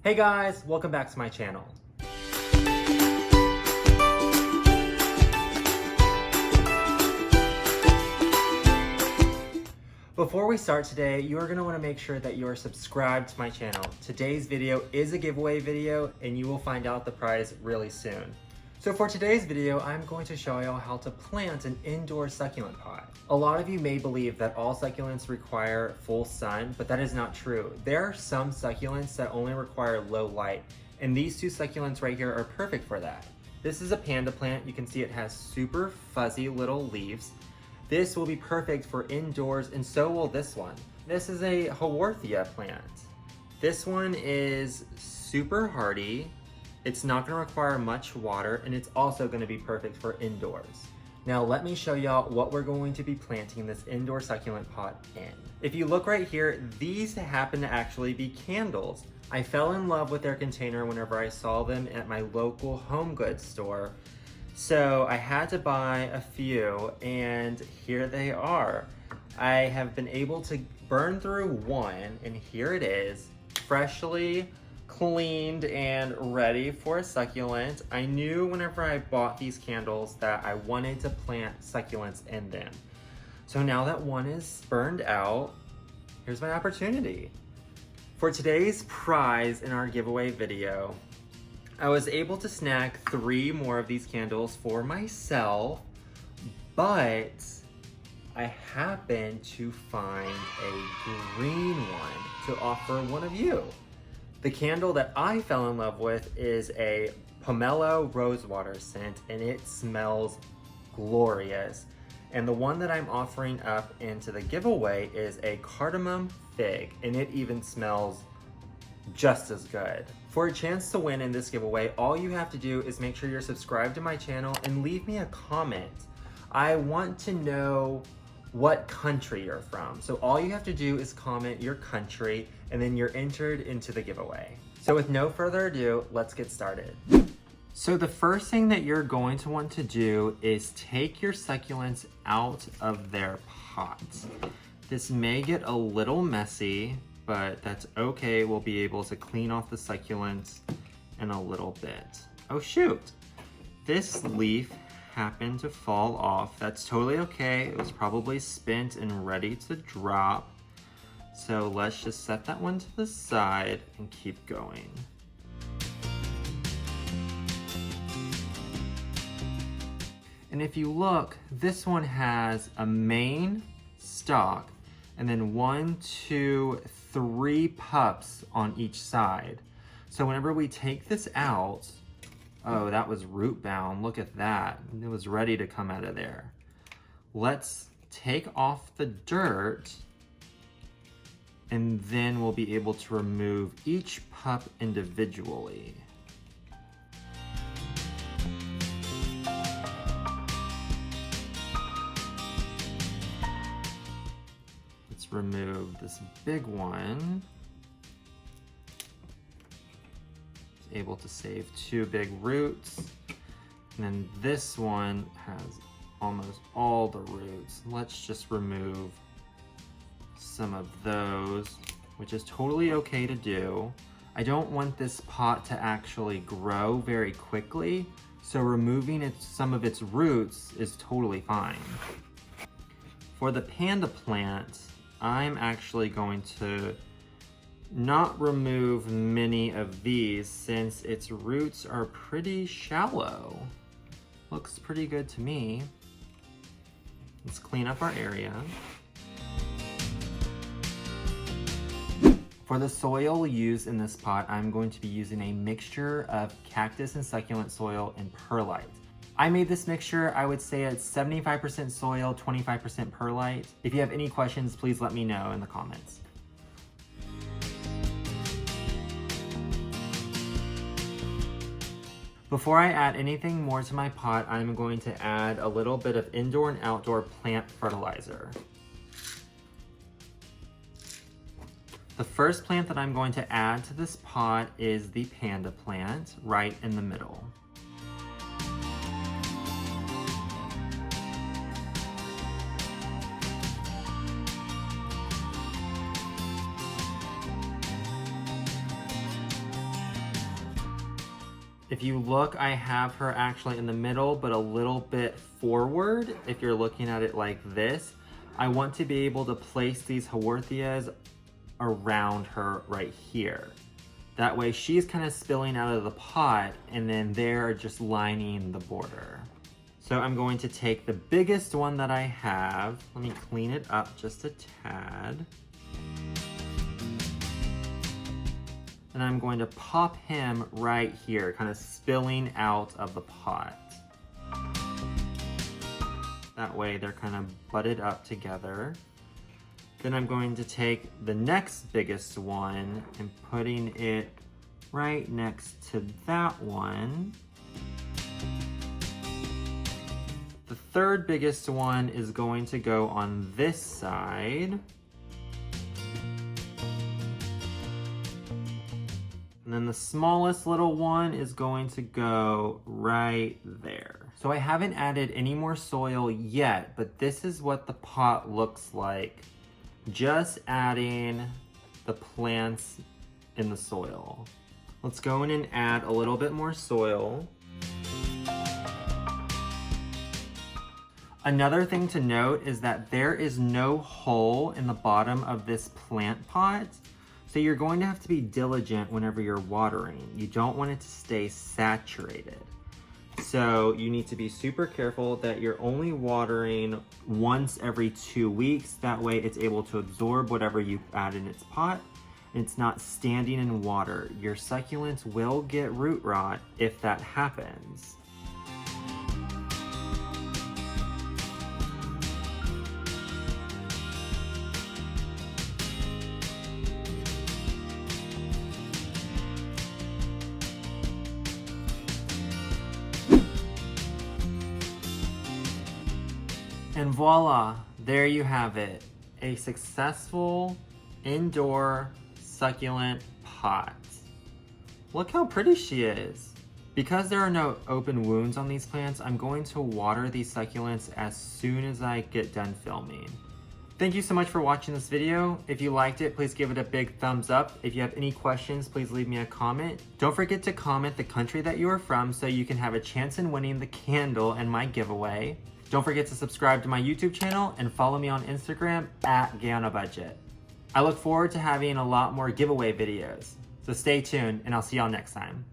Hey guys, welcome back to my channel. Before we start today, you are going to want to make sure that you are subscribed to my channel. Today's video is a giveaway video and you will find out the prize really soon. So for today's video, I'm going to show y'all how to plant an indoor succulent pot. A lot of you may believe that all succulents require full sun, but that is not true. There are some succulents that only require low light, and these two succulents right here are perfect for that. This is a panda plant. You can see it has super fuzzy little leaves. This will be perfect for indoors, and so will this one. This is a Haworthia plant. This one is super hardy. It's not gonna require much water, and it's also gonna be perfect for indoors. Now let me show y'all what we're going to be planting this indoor succulent pot in. If you look right here, these happen to actually be candles. I fell in love with their container whenever I saw them at my local home goods store. So I had to buy a few, and here they are. I have been able to burn through one, and here it is, freshly cleaned and ready for a succulent. I knew whenever I bought these candles that I wanted to plant succulents in them. So now that one is burned out, here's my opportunity. For today's prize in our giveaway video, I was able to snag 3 more of these candles for myself, but I happened to find a green one to offer one of you. The candle that I fell in love with is a pomelo rosewater scent, and it smells glorious. And the one that I'm offering up into the giveaway is a cardamom fig, and it even smells just as good. For a chance to win in this giveaway, all you have to do is make sure you're subscribed to my channel and leave me a comment. I want to know what country you're from. So all you have to do is comment your country, and then you're entered into the giveaway. So with no further ado, let's get started. So the first thing that you're going to want to do is take your succulents out of their pots. This may get a little messy, but that's okay. We'll be able to clean off the succulents in a little bit. Oh shoot, this leaf happened to fall off. That's totally okay. It was probably spent and ready to drop. So let's just set that one to the side and keep going. And if you look, this one has a main stalk and then 1, 2, 3 pups on each side. So whenever we take this out, oh, that was root bound. Look at that. It was ready to come out of there. Let's take off the dirt, and then we'll be able to remove each pup individually. Let's remove this big one. Able to save 2 big roots, and then this one has almost all the roots. Let's just remove some of those, which is totally okay to do. I don't want this pot to actually grow very quickly, so removing some of its roots is totally fine. For the panda plant, I'm actually going to not remove many of these since its roots are pretty shallow. Looks pretty good to me. Let's clean up our area. For the soil used in this pot, I'm going to be using a mixture of cactus and succulent soil and perlite. I made this mixture, I would say it's 75% soil, 25% perlite. If you have any questions, please let me know in the comments. Before I add anything more to my pot, I'm going to add a little bit of indoor and outdoor plant fertilizer. The first plant that I'm going to add to this pot is the panda plant, right in the middle. If you look, I have her actually in the middle, but a little bit forward. If you're looking at it like this, I want to be able to place these haworthias around her right here. That way she's kind of spilling out of the pot, and then they're just lining the border. So I'm going to take the biggest one that I have. Let me clean it up just a tad. And I'm going to pop him right here, kind of spilling out of the pot. That way they're kind of butted up together. Then I'm going to take the next biggest one and putting it right next to that one. The third biggest one is going to go on this side. And then the smallest little one is going to go right there. So I haven't added any more soil yet, but this is what the pot looks like. Just adding the plants in the soil. Let's go in and add a little bit more soil. Another thing to note is that there is no hole in the bottom of this plant pot. So you're going to have to be diligent whenever you're watering. You don't want it to stay saturated. So you need to be super careful that you're only watering once every 2 weeks. That way it's able to absorb whatever you add in its pot, and it's not standing in water. Your succulents will get root rot if that happens. And voila, there you have it. A successful indoor succulent pot. Look how pretty she is. Because there are no open wounds on these plants, I'm going to water these succulents as soon as I get done filming. Thank you so much for watching this video. If you liked it, please give it a big thumbs up. If you have any questions, please leave me a comment. Don't forget to comment the country that you are from so you can have a chance in winning the candle and my giveaway. Don't forget to subscribe to my YouTube channel and follow me on Instagram @GayOnABudget. I look forward to having a lot more giveaway videos. So stay tuned and I'll see y'all next time.